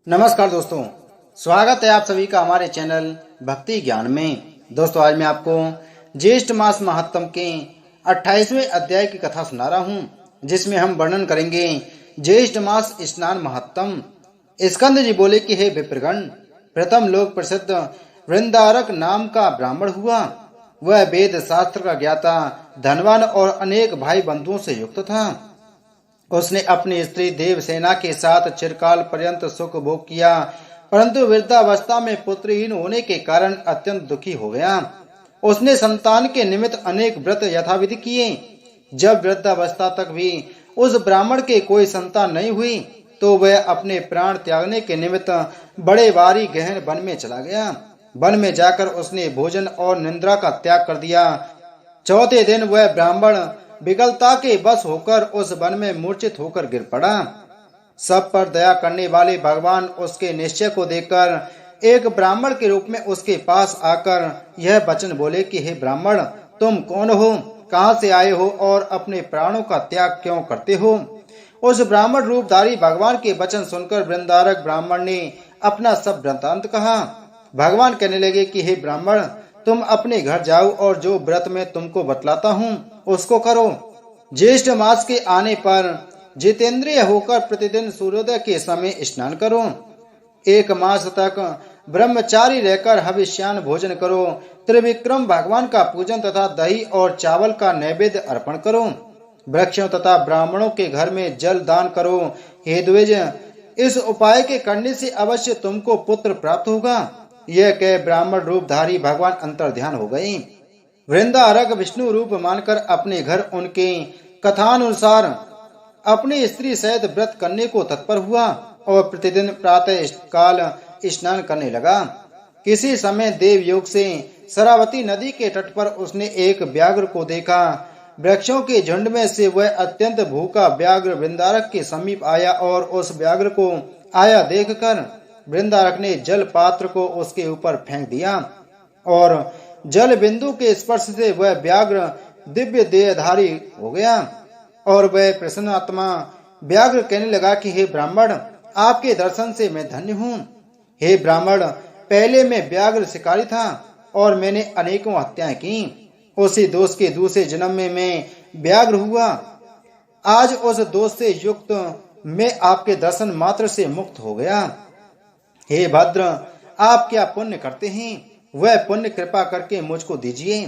नमस्कार दोस्तों, स्वागत है आप सभी का हमारे चैनल भक्ति ज्ञान में। दोस्तों, आज मैं आपको ज्येष्ठ मास महात्म के 28वें अध्याय की कथा सुना रहा हूँ, जिसमें हम वर्णन करेंगे ज्येष्ठ मास स्नान महात्म। स्कंद जी बोले कि हे विप्रगण, प्रथम लोक प्रसिद्ध वृंदारक नाम का ब्राह्मण हुआ। वह वेद शास्त्र का ज्ञाता, धनवान और अनेक भाई बंधुओं से युक्त था। उसने अपनी स्त्री देवसेना के साथ चिरकाल पर्यंत सुख भोग किया, परंतु वृद्धावस्था में पुत्रहीन होने के कारण अत्यंत दुखी हो गया। उसने संतान के निमित्त अनेक व्रत यथाविधि किए। जब वृद्धावस्था तक भी उस ब्राह्मण के कोई संतान नहीं हुई, तो वह अपने प्राण त्यागने के निमित्त बड़े भारी गहन वन में चला गया। वन में जाकर उसने भोजन और निद्रा का त्याग कर दिया। चौथे दिन वह ब्राह्मण विकलता के बस होकर उस वन में मूर्छित होकर गिर पड़ा। सब पर दया करने वाले भगवान उसके निश्चय को देखकर एक ब्राह्मण के रूप में उसके पास आकर यह वचन बोले कि हे ब्राह्मण, तुम कौन हो, कहां से आए हो और अपने प्राणों का त्याग क्यों करते हो। उस ब्राह्मण रूपधारी भगवान के वचन सुनकर वृंदारक ब्राह्मण ने अपना सब वृत्तांत कहा। भगवान कहने लगे कि हे ब्राह्मण, तुम अपने घर जाओ और जो व्रत मैं तुमको बतलाता हूँ उसको करो। ज्येष्ठ मास के आने पर जितेंद्रिय होकर प्रतिदिन सूर्योदय के समय स्नान करो। 1 मास तक ब्रह्मचारी रहकर हविष्यान भोजन करो। त्रिविक्रम भगवान का पूजन तथा दही और चावल का नैवेद्य अर्पण करो। वृक्षों तथा ब्राह्मणों के घर में जल दान करो। हे द्विज, इस उपाय के करने से अवश्य तुमको पुत्र प्राप्त होगा। यह कह ब्राह्मण रूपधारी भगवान अंतर्ध्यान हो गए। वृंदारक विष्णु रूप मानकर अपने घर उनके कथानुसार अपनी स्त्री सहित व्रत करने को तत्पर हुआ और प्रतिदिन प्रातः काल स्नान करने लगा। किसी समय देवयोग से शरावती नदी के तट पर उसने एक व्याघ्र को देखा। वृक्षों के झुंड में से वह अत्यंत भूखा व्याघ्र वृंदारक के समीप आया और उस व्याघ्र को आया देखकर वृंदारक ने जल पात्र को उसके ऊपर फेंक दिया और जल बिंदु के स्पर्श से वह व्याघ्र दिव्य देहधारी हो गया। और वह प्रसन्न आत्मा व्याघ्र कहने लगा कि हे ब्राह्मण, आपके दर्शन से मैं धन्य हूँ। हे ब्राह्मण, पहले मैं व्याघ्र शिकारी था और मैंने अनेकों हत्याएं की। उसी दोष के दूसरे जन्म में मैं व्याघ्र हुआ। आज उस दोष से युक्त मैं आपके दर्शन मात्र से मुक्त हो गया। हे भद्र, आप क्या पुण्य करते हैं, वह पुण्य कृपा करके मुझको दीजिए।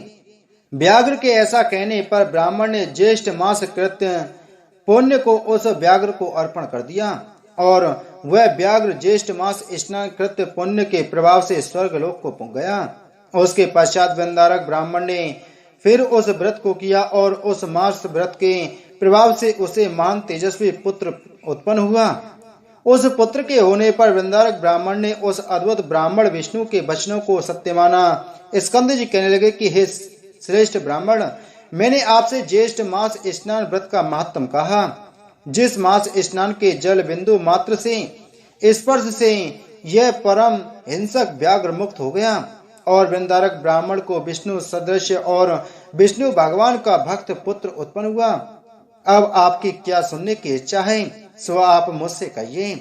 व्याघ्र के ऐसा कहने पर ब्राह्मण ने ज्येष्ठ मास कृत्य पुण्य को उस व्याघ्र को अर्पण कर दिया और वह व्याघ्र ज्येष्ठ मास स्नान कृत्य पुण्य के प्रभाव से स्वर्गलोक को पहुंच गया। उसके पश्चात वृंदारक ब्राह्मण ने फिर उस व्रत को किया और उस मास व्रत के प्रभाव से उसे महान तेजस्वी पुत्र उत्पन्न हुआ। उस पुत्र के होने पर वृंदारक ब्राह्मण ने उस अद्भुत ब्राह्मण विष्णु के वचनों को सत्य माना। स्कंद जी कहने लगे कि हे श्रेष्ठ ब्राह्मण, मैंने आपसे ज्येष्ठ मास स्नान व्रत का महत्व कहा। जिस मास स्नान के जल बिंदु मात्र से स्पर्श से यह परम हिंसक व्याघ्र मुक्त हो गया और वृंदारक ब्राह्मण को विष्णु सदृश और विष्णु भगवान का भक्त पुत्र उत्पन्न हुआ। अब आपकी क्या सुनने की इच्छा है, सो आप मुझसे कहिए।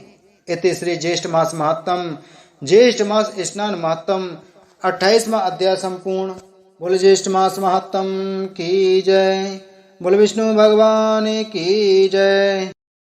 इति श्री ज्येष्ठ मास महात्म ज्येष्ठ मास स्नान महात्म 28वां अध्याय संपूर्ण। बोल ज्येष्ठ मास महात्म की जय। बोल विष्णु भगवान की जय।